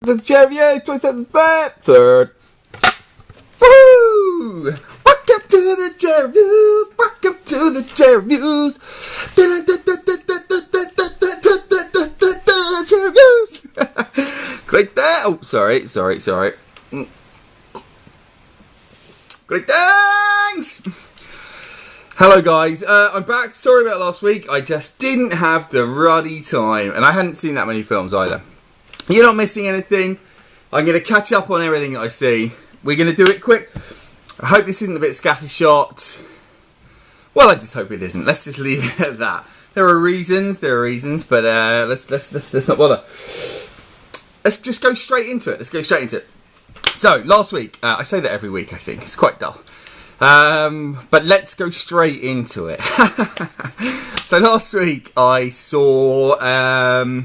The Cherry 23rd. Woo! Welcome to the Cherry Views. Welcome to the Cherry Views. Cherry Views. Click that. Oh, sorry. Great, thanks. Hello guys, I'm back. Sorry about last week. I just didn't have the ruddy time, and I hadn't seen that many films either. You're not missing anything. I'm going to catch up on everything that I see. We're going to do it quick. I hope this isn't a bit scattershot. Well, I just hope it isn't. Let's just leave it at that. There are reasons, but let's not bother. Let's just go straight into it. So, last week, I say that every week, I think. It's quite dull. But let's go straight into it. So, last week, I saw a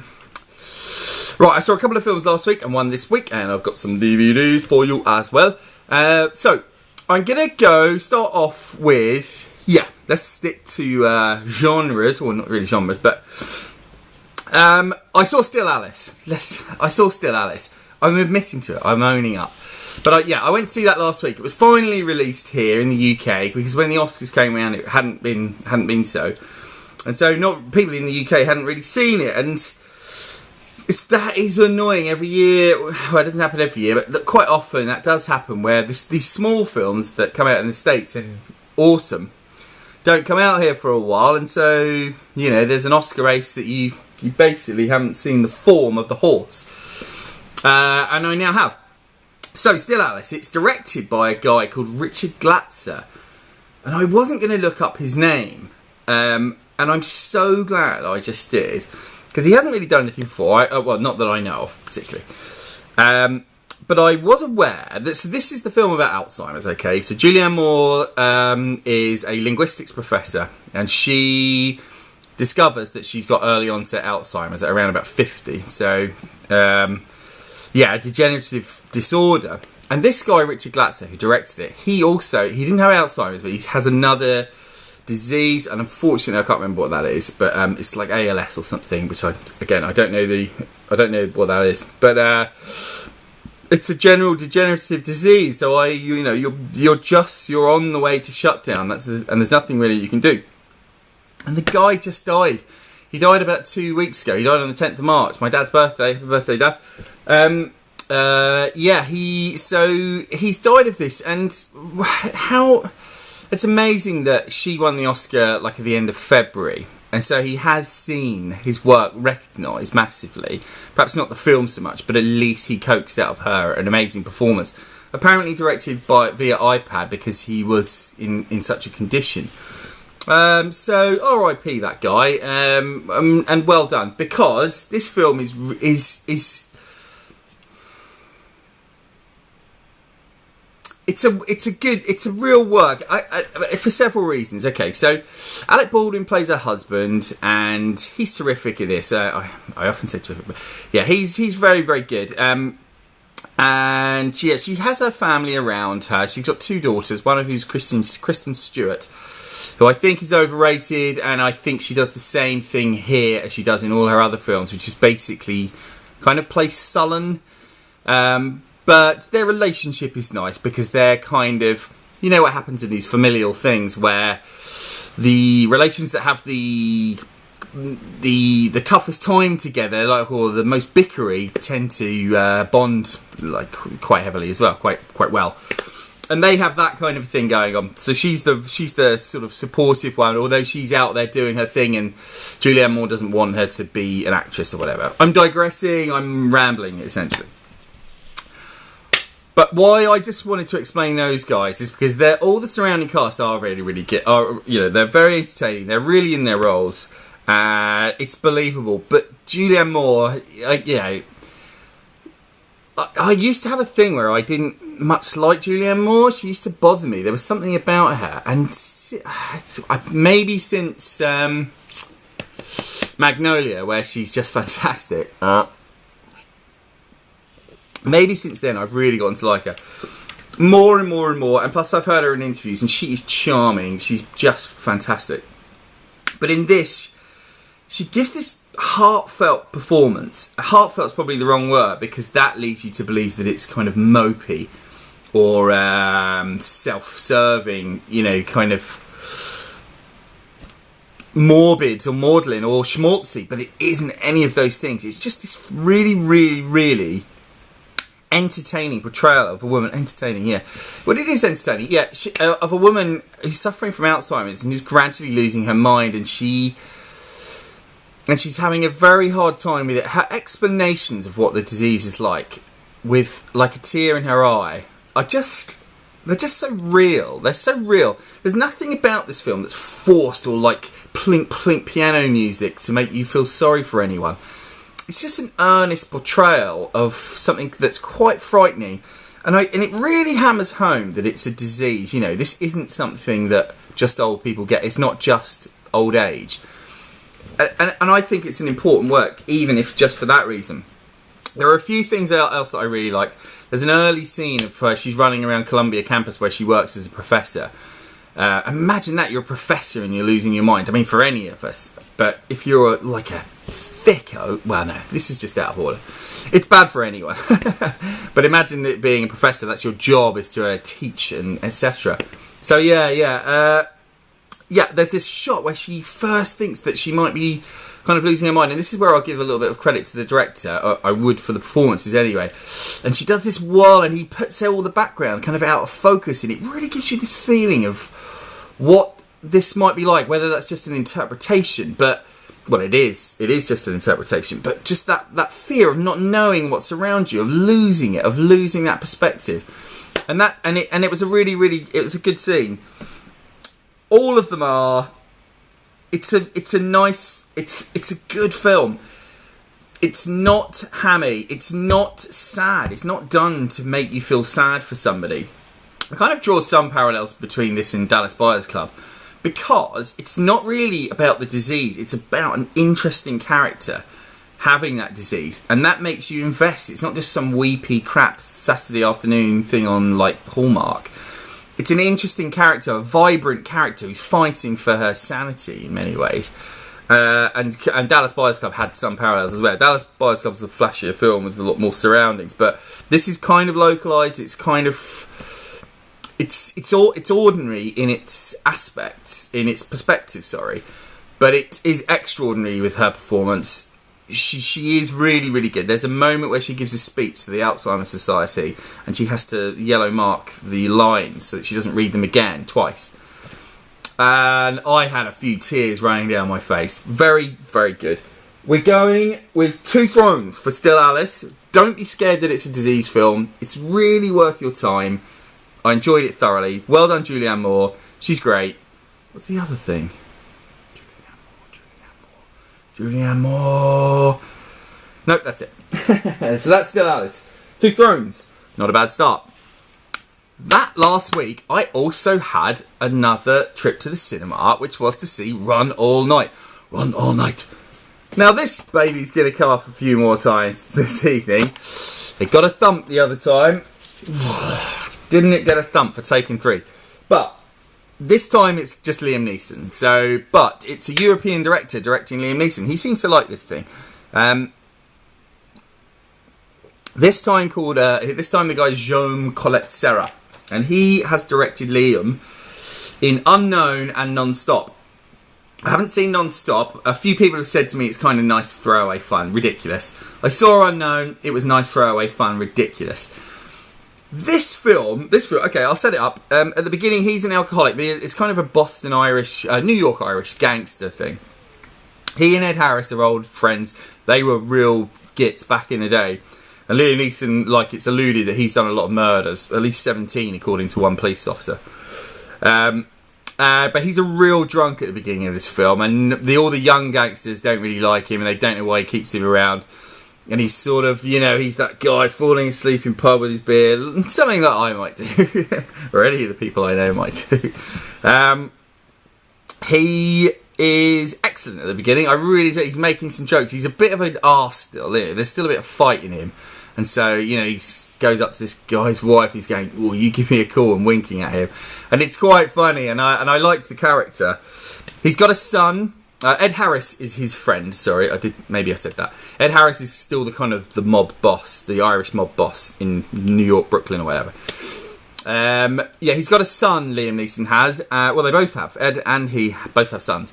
couple of films last week and one this week. And I've got some DVDs for you as well. So, I'm going to start off with... Yeah, let's stick to genres. Well, not really genres, but... I saw Still Alice. I'm admitting to it. I'm owning up. But I went to see that last week. It was finally released here in the UK because when the Oscars came around, it hadn't been so, and so people in the UK hadn't really seen it, and that is annoying every year. Well, it doesn't happen every year, but quite often that does happen where these small films that come out in the States in autumn don't come out here for a while, and so there's an Oscar race that you basically haven't seen the form of the horse. And I now have. So, Still Alice, it's directed by a guy called Richard Glatzer. And I wasn't going to look up his name. And I'm so glad I just did. Because he hasn't really done anything before. Well, not that I know of, particularly. But I was aware that... So, this is the film about Alzheimer's, okay? So, Julianne Moore is a linguistics professor. And she discovers that she's got early onset Alzheimer's at around about 50. So... a degenerative disorder. And this guy, Richard Glatzer, who directed it, he didn't have Alzheimer's, but he has another disease, and unfortunately I can't remember what that is, but it's like ALS or something, which I don't know what that is. But it's a general degenerative disease, so you're on the way to shutdown. And there's nothing really you can do. And the guy just died. He died about 2 weeks ago. He died on the 10th of March, my dad's birthday. Happy birthday, Dad. He's died of this, and how it's amazing that she won the Oscar like at the end of February, and so he has seen his work recognised massively. Perhaps not the film so much, but at least he coaxed out of her an amazing performance. Apparently directed via iPad because he was in such a condition. So R.I.P. that guy, and well done, because this film is it's a real work. For several reasons. Okay, so Alec Baldwin plays her husband, and he's terrific in this. I often say terrific, but yeah, he's very, very good. And she has her family around her. She's got two daughters, one of who's Kristen Stewart, who I think is overrated, and I think she does the same thing here as she does in all her other films, which is basically kind of play sullen. But their relationship is nice because they're kind of... You know what happens in these familial things where the relations that have the toughest time together, or the most bickery, tend to bond quite heavily as well, quite well. And they have that kind of thing going on. So she's the sort of supportive one, although she's out there doing her thing, and Julianne Moore doesn't want her to be an actress or whatever. I'm digressing. I'm rambling, essentially. But why I just wanted to explain those guys is because all the surrounding cast are really, really good. They're very entertaining. They're really in their roles. It's believable. But Julianne Moore, I used to have a thing where I didn't much like Julianne Moore. She used to bother me. There was something about her, and maybe since Magnolia, where she's just fantastic. Maybe since then I've really gotten to like her more and more and more. And plus I've heard her in interviews, and she is charming. She's just fantastic. But in this, she gives this heartfelt performance. Heartfelt's probably the wrong word, because that leads you to believe that it's kind of mopey or self-serving, you know, kind of morbid or maudlin or schmaltzy, but it isn't any of those things. It's just this really, really, really entertaining portrayal of a woman. Entertaining, yeah. Well, it is entertaining, yeah. Of a woman who's suffering from Alzheimer's and who's gradually losing her mind, and she's having a very hard time with it. Her explanations of what the disease is like, with like a tear in her eye, they're just so real. They're so real. There's nothing about this film that's forced or like plink plink piano music to make you feel sorry for anyone. It's just an earnest portrayal of something that's quite frightening, and it really hammers home that it's a disease. You know, this isn't something that just old people get. It's not just old age, and I think it's an important work, even if just for that reason. There are a few things else that I really like. There's an early scene of her, she's running around Columbia campus where she works as a professor. Imagine that, you're a professor and you're losing your mind. I mean, for any of us. But if you're like a thicko, well, no, this is just out of order. It's bad for anyone. But imagine it being a professor, that's your job, is to teach and etc. So yeah, there's this shot where she first thinks that she might be kind of losing her mind, and this is where I'll give a little bit of credit to the director. I would for the performances anyway. And she does this whirl, and he puts all the background kind of out of focus, and it really gives you this feeling of what this might be like, whether that's just an interpretation, but well, it is just an interpretation, but just that fear of not knowing what's around you, of losing it, of losing that perspective. And it was a really, really, it was a good scene. All of them are. It's a good film. It's not hammy. It's not sad. It's not done to make you feel sad for somebody. I kind of draw some parallels between this and Dallas Buyers Club, because it's not really about the disease. It's about an interesting character having that disease, and that makes you invest. It's not just some weepy crap Saturday afternoon thing on like Hallmark. It's an interesting character, a vibrant character who's fighting for her sanity in many ways. And Dallas Buyers Club had some parallels as well. Dallas Buyers Club was a flashier film with a lot more surroundings, but this is kind of localised. It's kind of it's ordinary in its aspects, in its perspective. Sorry, but it is extraordinary with her performance. She is really, really good. There's a moment where she gives a speech to the Alzheimer's Society, and she has to yellow mark the lines so that she doesn't read them again twice. And I had a few tears running down my face. Very, very good. We're going with 2 Thrones for Still Alice. Don't be scared that it's a disease film. It's really worth your time. I enjoyed it thoroughly. Well done, Julianne Moore. She's great. What's the other thing? Julianne Moore. Nope, that's it. So that's Still Alice. 2 Thrones. Not a bad start. That last week, I also had another trip to the cinema, which was to see Run All Night. Run All Night. Now, this baby's going to come up a few more times this evening. It got a thump the other time. Didn't it get a thump for Taken 3? But this time it's just Liam Neeson. But it's a European director directing Liam Neeson. He seems to like this thing. This time the guy's Jaume Collet-Serra, and he has directed Liam in Unknown and Non-Stop. I haven't seen Non-Stop. A few people have said to me it's kind of nice throwaway fun, ridiculous. I saw Unknown. It was nice throwaway fun, ridiculous. This film, okay, I'll set it up. At the beginning, he's an alcoholic. It's kind of a Boston Irish, New York Irish gangster thing. He and Ed Harris are old friends. They were real gits back in the day. And Liam Neeson, like, it's alluded that he's done a lot of murders, at least 17, according to one police officer. But he's a real drunk at the beginning of this film, and all the young gangsters don't really like him, and they don't know why he keeps him around. And he's sort of, you know, he's that guy falling asleep in pub with his beer. Something that I might do. Or any of the people I know might do. He is excellent at the beginning. I really do. He's making some jokes. He's a bit of an arse still. There's still a bit of fight in him. And so, you know, he goes up to this guy's wife. He's going, "Oh, you give me a call," and winking at him. And it's quite funny. And I liked the character. He's got a son. Ed Harris is his friend. Sorry, maybe I said that. Ed Harris is still the kind of the mob boss, the Irish mob boss in New York, Brooklyn, or whatever. Yeah, he's got a son. Liam Neeson has. Well, they both have. Ed and he both have sons.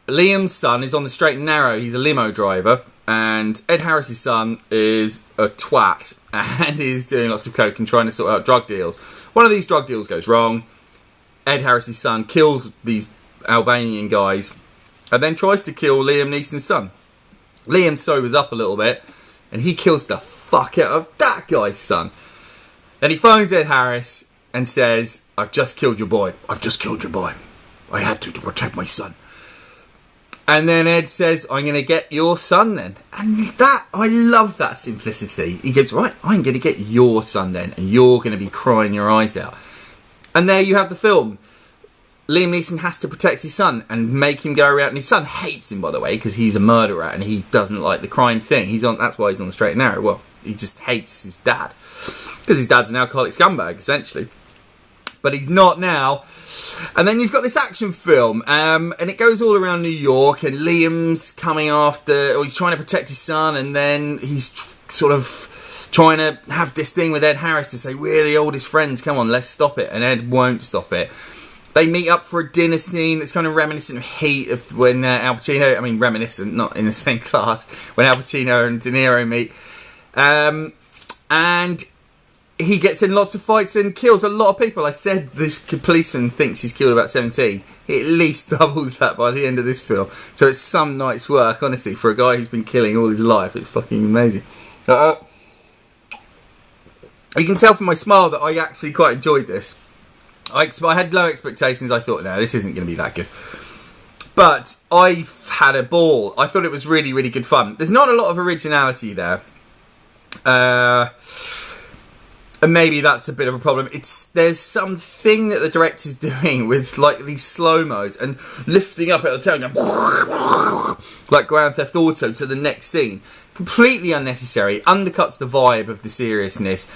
Liam's son is on the straight and narrow. He's a limo driver, and Ed Harris's son is a twat and is doing lots of coke and trying to sort out drug deals. One of these drug deals goes wrong. Ed Harris's son kills these Albanian guys and then tries to kill Liam Neeson's son. Liam sobers up a little bit and he kills the fuck out of that guy's son. Then he phones Ed Harris and says, "I've just killed your boy. I've just killed your boy. I had to protect my son." And then Ed says, "I'm going to get your son then." And that, I love that simplicity. He goes, "Right, I'm going to get your son then. And you're going to be crying your eyes out." And there you have the film. Liam Neeson has to protect his son and make him go around. And his son hates him, by the way, because he's a murderer and he doesn't like the crime thing. That's why he's on the straight and narrow. Well, he just hates his dad. Because his dad's an alcoholic scumbag, essentially. But he's not now. And then you've got this action film, and it goes all around New York, and Liam's coming after, or he's trying to protect his son, and then he's sort of trying to have this thing with Ed Harris to say, "We're the oldest friends, come on, let's stop it." And Ed won't stop it. They meet up for a dinner scene that's kind of reminiscent of Heat, of when Al Pacino, I mean reminiscent, not in the same class, when Al Pacino and De Niro meet. And he gets in lots of fights and kills a lot of people. I said this policeman thinks he's killed about 17. He at least doubles that by the end of this film. So it's some night's work, honestly, for a guy who's been killing all his life. It's fucking amazing. You can tell from my smile that I actually quite enjoyed this. I had low expectations. I thought, no, this isn't going to be that good. But I've had a ball. I thought it was really, really good fun. There's not a lot of originality there. And maybe that's a bit of a problem. There's something that the director's doing with like these slow-mos and lifting up at the tail and going like Grand Theft Auto to the next scene. Completely unnecessary. Undercuts the vibe of the seriousness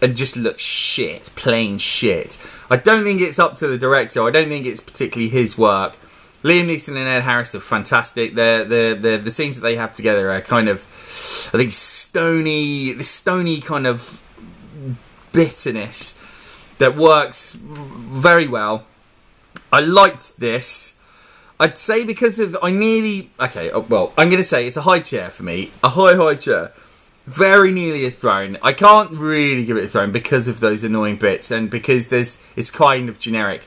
and just looks shit. Plain shit. I don't think it's up to the director. I don't think it's particularly his work. Liam Neeson and Ed Harris are fantastic. The scenes that they have together are kind of, I think, this stony kind of bitterness that works very well. I liked this. I'd say because of, I'm going to say it's a high chair for me. A high chair. Very nearly a throne. I can't really give it a throne because of those annoying bits and because it's kind of generic.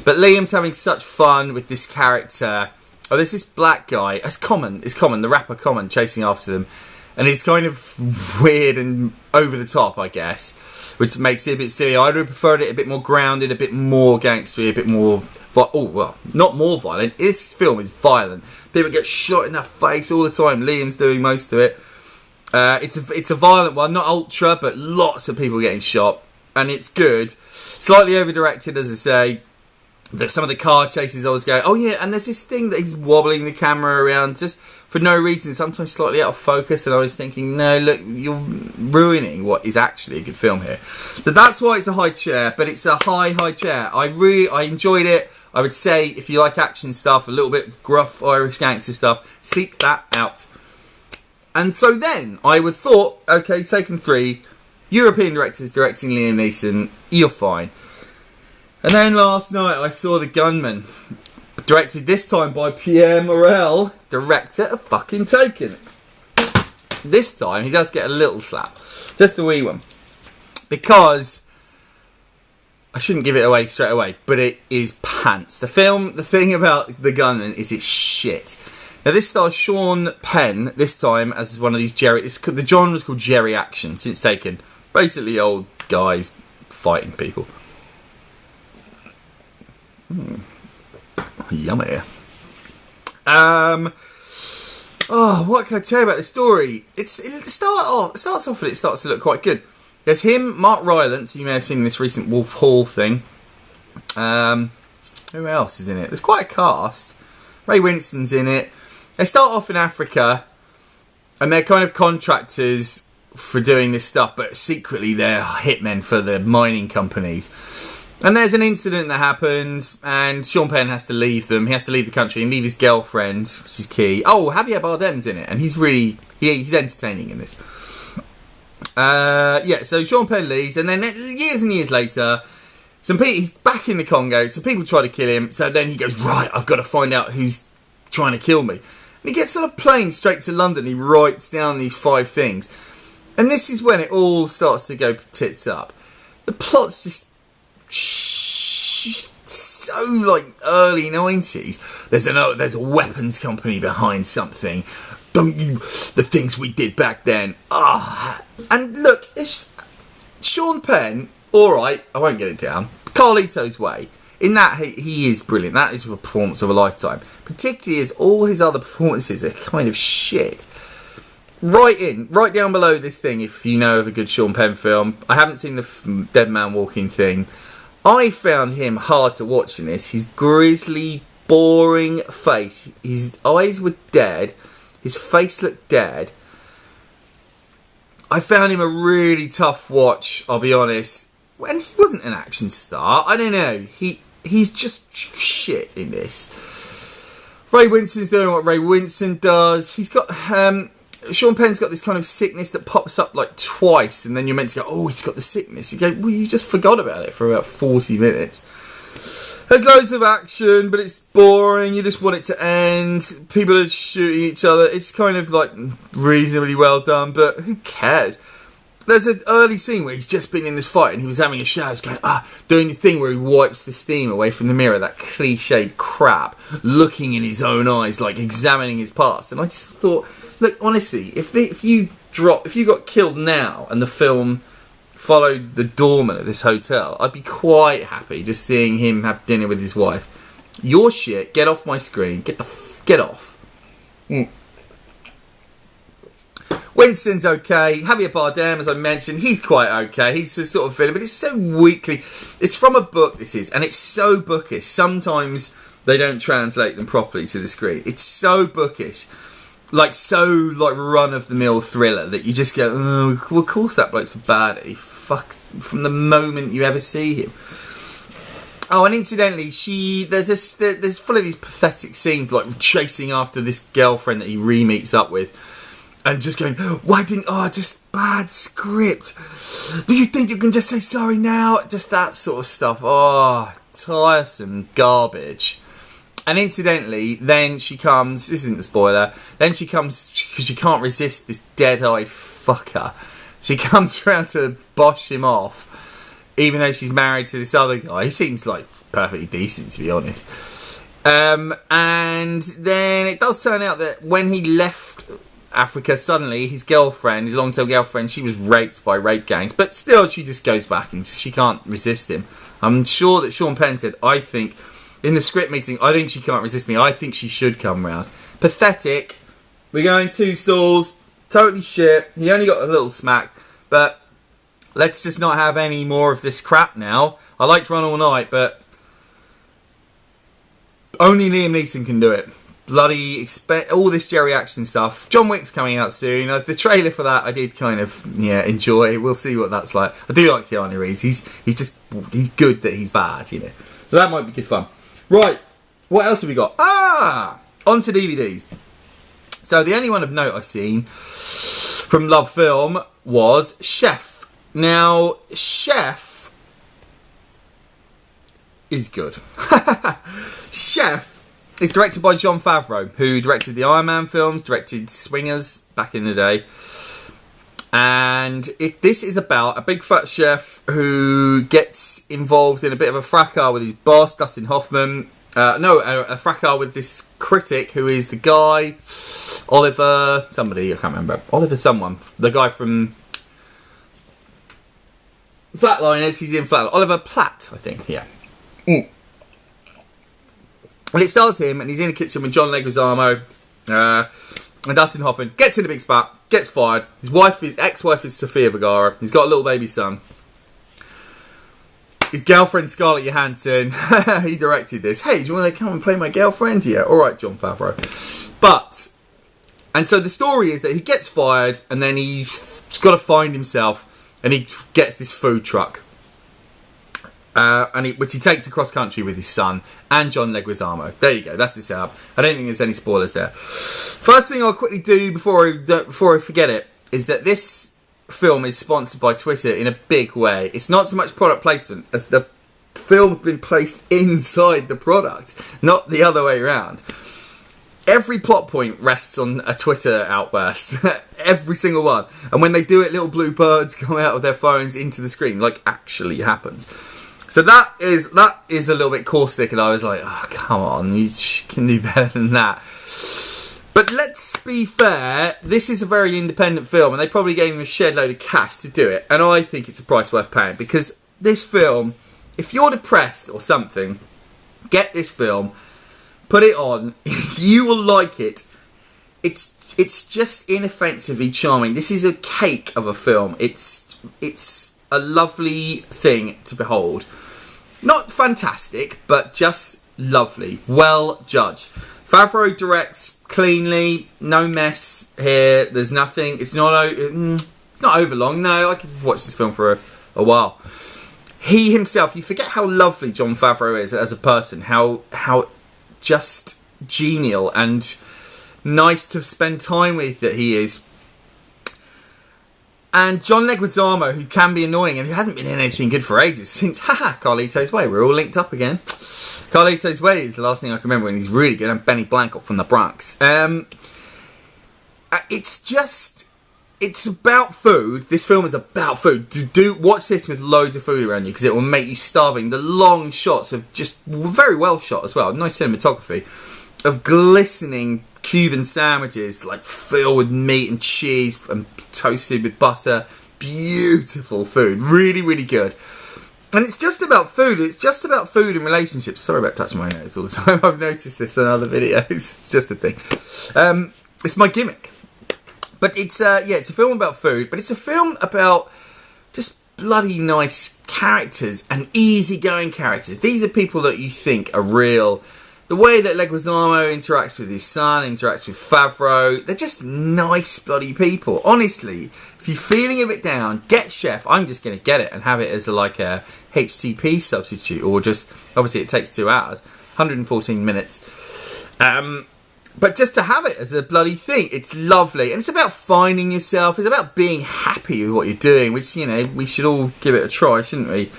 But Liam's having such fun with this character. Oh, there's this black guy. It's Common, the rapper Common, chasing after them. And he's kind of weird and over the top, I guess, which makes it a bit silly. I would have preferred it a bit more grounded, a bit more gangstery, a bit more... not more violent. This film is violent. People get shot in the face all the time. Liam's doing most of it. It's a violent one, not ultra, but lots of people getting shot. And it's good. Slightly over-directed, as I say. Some of the car chases I was going, oh yeah, and there's this thing that he's wobbling the camera around just for no reason, sometimes slightly out of focus, and I was thinking, no, look, you're ruining what is actually a good film here. So that's why it's a high chair, but it's a high chair. I enjoyed it. I would say, if you like action stuff, a little bit gruff Irish gangster stuff, seek that out. And so then, I would thought, okay, Taken 3, European directors directing Liam Neeson, you're fine. And then last night I saw The Gunman, directed this time by Pierre Morel, director of fucking Taken. This time he does get a little slap, just a wee one, because I shouldn't give it away straight away, but it is pants. The thing about The Gunman is it's shit. Now this stars Sean Penn this time as one of these the genre's called Jerry action since Taken, basically old guys fighting people. Yummy. What can I tell you about the story? It starts off and it starts to look quite good. There's him, Mark Rylance, you may have seen this recent Wolf Hall thing. Who else is in it? There's quite a cast. Ray Winston's in it. They start off in Africa, and they're kind of contractors for doing this stuff, but secretly they're hitmen for the mining companies. And there's an incident that happens, and Sean Penn has to leave them. He has to leave the country and leave his girlfriend, which is key. Oh, Javier Bardem's in it, and he's entertaining in this. Yeah, so Sean Penn leaves, and then years and years later, he's back in the Congo. Some people try to kill him, so then he goes, right, I've got to find out who's trying to kill me. And he gets on a plane straight to London. He writes down these 5 things, and this is when it all starts to go tits up. The plot's just so like early 90s. There's a weapons company behind something. The things we did back then. And look, it's Sean Penn, alright, I won't get it down. Carlito's Way. In that, he is brilliant. That is a performance of a lifetime. Particularly as all his other performances are kind of shit. Right down below this thing, if you know of a good Sean Penn film. I haven't seen the Dead Man Walking thing. I found him hard to watch in this. His grisly, boring face. His eyes were dead. His face looked dead. I found him a really tough watch, I'll be honest. And he wasn't an action star. I don't know. He's just shit in this. Ray Winston's doing what Ray Winston does. He's got... Sean Penn's got this kind of sickness that pops up like twice, and then you're meant to go, oh, he's got the sickness. You go, well, you just forgot about it for about 40 minutes. There's loads of action, but it's boring. You just want it to end. People are shooting each other. It's kind of like reasonably well done, but who cares? There's an early scene where he's just been in this fight and he was having a shower, going, doing the thing where he wipes the steam away from the mirror, that cliched crap, looking in his own eyes, like examining his past. And I just thought, look, honestly, if you got killed now and the film followed the doorman at this hotel, I'd be quite happy just seeing him have dinner with his wife. Your shit, get off my screen, get off. Winston's okay. Javier Bardem, as I mentioned, he's quite okay. He's the sort of villain, but it's so weakly. It's from a book, this is, and it's so bookish. Sometimes they don't translate them properly to the screen. It's so bookish. Like run-of-the-mill thriller that you just go, oh, well, of course that bloke's a baddie. Fuck, from the moment you ever see him. Oh, and incidentally, there's full of these pathetic scenes, like chasing after this girlfriend that he re-meets up with. And just going, just bad script. Do you think you can just say sorry now? Just that sort of stuff. Oh, tiresome garbage. And incidentally, then she comes, this isn't a spoiler, then she comes, because she can't resist this dead-eyed fucker. She comes round to bosh him off, even though she's married to this other guy. He seems like perfectly decent, to be honest. And then it does turn out that when he left Africa, suddenly his girlfriend, his long-term girlfriend, she was raped by rape gangs, but still she just goes back and she can't resist him. I'm sure that Sean Penn said, I think, in the script meeting, I think she can't resist me, I think she should come round. Pathetic. We're going 2 stalls, totally shit, he only got a little smack, but let's just not have any more of this crap now. I liked Run All Night, but only Liam Neeson can do it. Bloody expect all this Jerry action stuff. John Wick's coming out soon. The trailer for that I did kind of enjoy. We'll see what that's like. I do like Keanu Reeves. He's good that he's bad, you know. So that might be good fun. Right, what else have we got? On to DVDs. So the only one of note I've seen from Love Film was Chef. Now, Chef is good. Chef is directed by Jon Favreau, who directed the Iron Man films, directed Swingers back in the day. And this is about a big fat chef who gets involved in a bit of a fracas with his boss, Dustin Hoffman. A fracas with this critic who is the guy, Oliver, somebody, I can't remember. Oliver someone. The guy from Flatliners, he's in Flatliners. Oliver Platt, I think, yeah. And it stars him, and he's in the kitchen with John Leguizamo, and Dustin Hoffman gets in a big spat, gets fired. His ex-wife is Sofia Vergara. He's got a little baby son. His girlfriend Scarlett Johansson, he directed this. Hey, do you want to come and play my girlfriend? Yeah, all right, Jon Favreau. And so the story is that he gets fired, and then he's got to find himself, and he gets this food truck. which he takes across country with his son and John Leguizamo. There you go, that's the setup. I don't think there's any spoilers there. First thing I'll quickly do before I forget it is that this film is sponsored by Twitter in a big way. It's not so much product placement as the film's been placed inside the product, not the other way around. Every plot point rests on a Twitter outburst. Every single one. And when they do it, little blue birds come out of their phones into the screen, like actually happens. So that is a little bit caustic, and I was like, oh, come on, you can do better than that. But let's be fair, this is a very independent film, and they probably gave him a shed load of cash to do it, and I think it's a price worth paying, because this film, if you're depressed or something, get this film, put it on, you will like it. It's just inoffensively charming. This is a cake of a film. It's a lovely thing to behold. Not fantastic, but just lovely. Well judged. Favreau directs cleanly, no mess here. There's nothing. It's not overlong. No, I could watch this film for a while. He himself, you forget how lovely Jon Favreau is as a person. How just genial and nice to spend time with that he is. And John Leguizamo, who can be annoying and who hasn't been in anything good for ages since, Carlito's Way. We're all linked up again. Carlito's Way is the last thing I can remember, and he's really good. And Benny Blanco from the Bronx. It's about food. This film is about food. Watch this with loads of food around you, because it will make you starving. The long shots of just very well shot as well. Nice cinematography of glistening Cuban sandwiches, like filled with meat and cheese and toasted with butter. Beautiful food. Really, really good. And it's just about food. It's just about food and relationships. Sorry about touching my nose all the time. I've noticed this in other videos. It's just a thing. It's my gimmick. But it's a film about food, but it's a film about just bloody nice characters and easygoing characters. These are people that you think are real. The way that Leguizamo interacts with his son, interacts with Favreau, they're just nice bloody people. Honestly, if you're feeling a bit down, get Chef. I'm just going to get it and have it as a HTP substitute, or just, obviously it takes 2 hours, 114 minutes. But just to have it as a bloody thing, it's lovely. And it's about finding yourself. It's about being happy with what you're doing, which, you know, we should all give it a try, shouldn't we?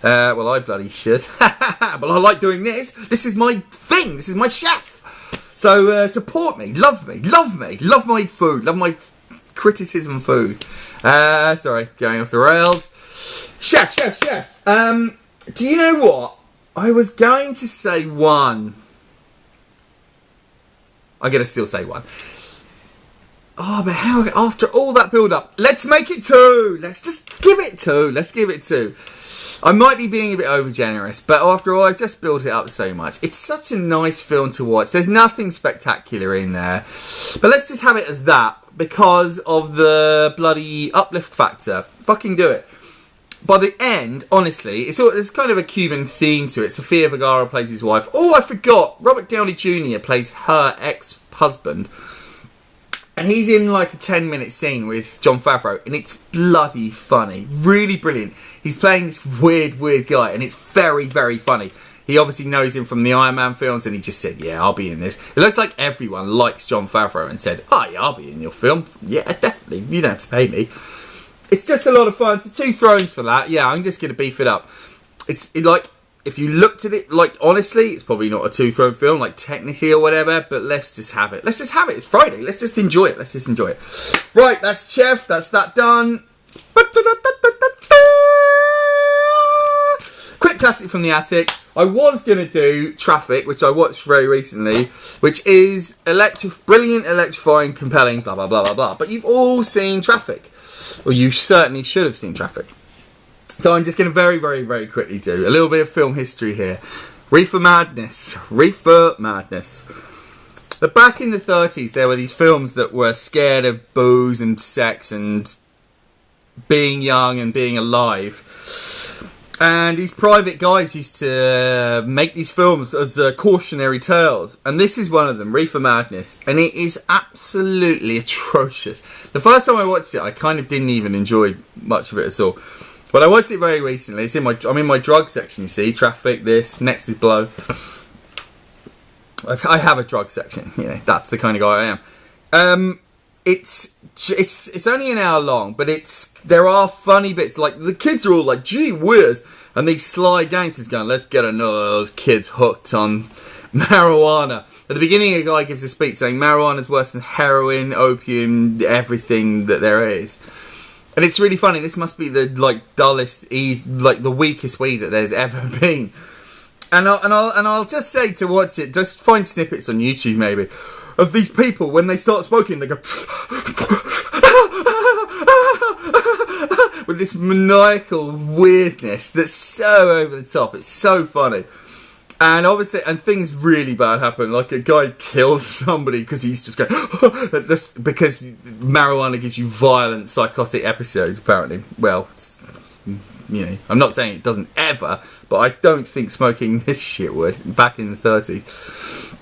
Well, I bloody should. But I like doing this. This is my thing. This is my chef. So support me. Love me. Love me. Love my food. Love my criticism food. Sorry, going off the rails. Chef. Do you know what? I was going to say one. I'm going to still say one. Oh, but how, after all that build-up, let's make it 2. Let's just give it 2. Let's give it 2. I might be being a bit over-generous, but after all, I've just built it up so much. It's such a nice film to watch. There's nothing spectacular in there. But let's just have it as that, because of the bloody uplift factor. Fucking do it. By the end, honestly, it's kind of a Cuban theme to it. Sofia Vergara plays his wife. Oh, I forgot! Robert Downey Jr. plays her ex-husband. And he's in like a 10-minute scene with Jon Favreau, and it's bloody funny. Really brilliant. He's playing this weird guy, and it's very, very funny. He obviously knows him from the Iron Man films, and he just said, yeah, I'll be in this. It looks like everyone likes Jon Favreau and said, oh yeah, I'll be in your film. Yeah, definitely. You don't have to pay me. It's just a lot of fun. So 2 thrones for that. Yeah, I'm just going to beef it up. It's like, if you looked at it, like, honestly, it's probably not a 2-throne film, like, technically or whatever, but let's just have it. Let's just have it. It's Friday. Let's just enjoy it. Let's just enjoy it. Right, that's Chef. That's that done. Quick classic from the attic. I was going to do Traffic, which I watched very recently, which is brilliant, electrifying, compelling, blah, blah, blah, blah, blah. But you've all seen Traffic. Or you certainly should have seen Traffic. So I'm just going to very, very, very quickly do a little bit of film history here. Reefer Madness. Reefer Madness. But back in the 30s, there were these films that were scared of booze and sex and being young and being alive. And these private guys used to make these films as cautionary tales. And this is one of them, Reefer Madness. And it is absolutely atrocious. The first time I watched it, I kind of didn't even enjoy much of it at all. But I watched it very recently. It's in I'm in my drug section, you see. Traffic, this, next is Blow. I have a drug section, you know, that's the kind of guy I am. It's only an hour long, but there are funny bits. Like, the kids are all like, gee whiz, and these sly gangsters going, let's get another of those kids hooked on marijuana. At the beginning, a guy gives a speech saying marijuana is worse than heroin, opium, everything that there is. And it's really funny. This must be the dullest, the weakest weed that there's ever been. And I'll just say, to watch it, just find snippets on YouTube maybe of these people when they start smoking. They go with this maniacal weirdness that's so over the top. It's so funny. And obviously, and things really bad happen. Like, a guy kills somebody because he's just going, because marijuana gives you violent psychotic episodes, apparently. Well, you know, I'm not saying it doesn't ever, but I don't think smoking this shit would, back in the 30s.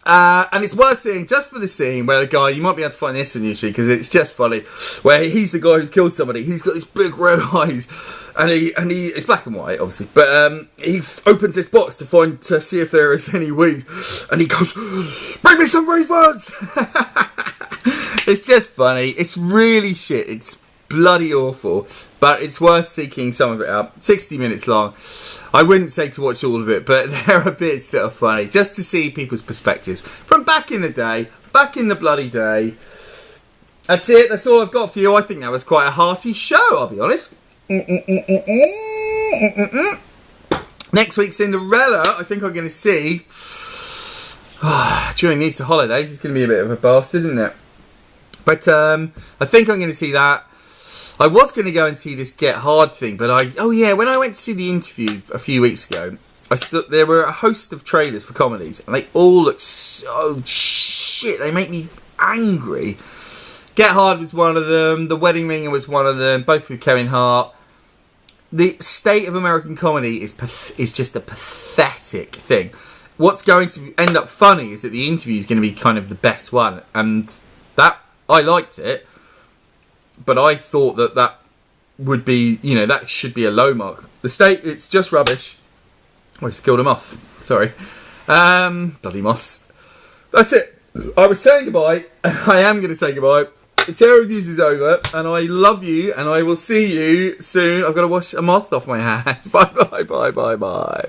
And it's worth seeing just for the scene where the guy, you might be able to find this on YouTube because it's just funny, where he's the guy who's killed somebody. He's got these big red eyes, and he it's black and white obviously, but he opens this box to see if there is any weed, and he goes, bring me some reefers. It's just funny. It's really shit. It's bloody awful, but it's worth seeking some of it out. 60 minutes long. I wouldn't say to watch all of it, but there are bits that are funny, just to see people's perspectives from back in the day, back in the bloody day. That's it. That's all I've got for you. I think that was quite a hearty show, I'll be honest. Next week, Cinderella, I think I'm going to see. During the Easter holidays, it's going to be a bit of a bastard, isn't it? But I think I'm going to see that. I was going to go and see this Get Hard thing, but when I went to see the interview a few weeks ago, there were a host of trailers for comedies, and they all look so shit. They make me angry. Get Hard was one of them. The Wedding Ringer was one of them. Both with Kevin Hart. The state of American comedy is just a pathetic thing. What's going to end up funny is that the interview is going to be kind of the best one, and that I liked it. But I thought that would be, you know, that should be a low mark. The state, it's just rubbish. I just killed a moth. Sorry. Bloody moths. That's it. I was saying goodbye. I am going to say goodbye. The chair reviews is over, and I love you, and I will see you soon. I've got to wash a moth off my hands. Bye, bye, bye, bye, bye.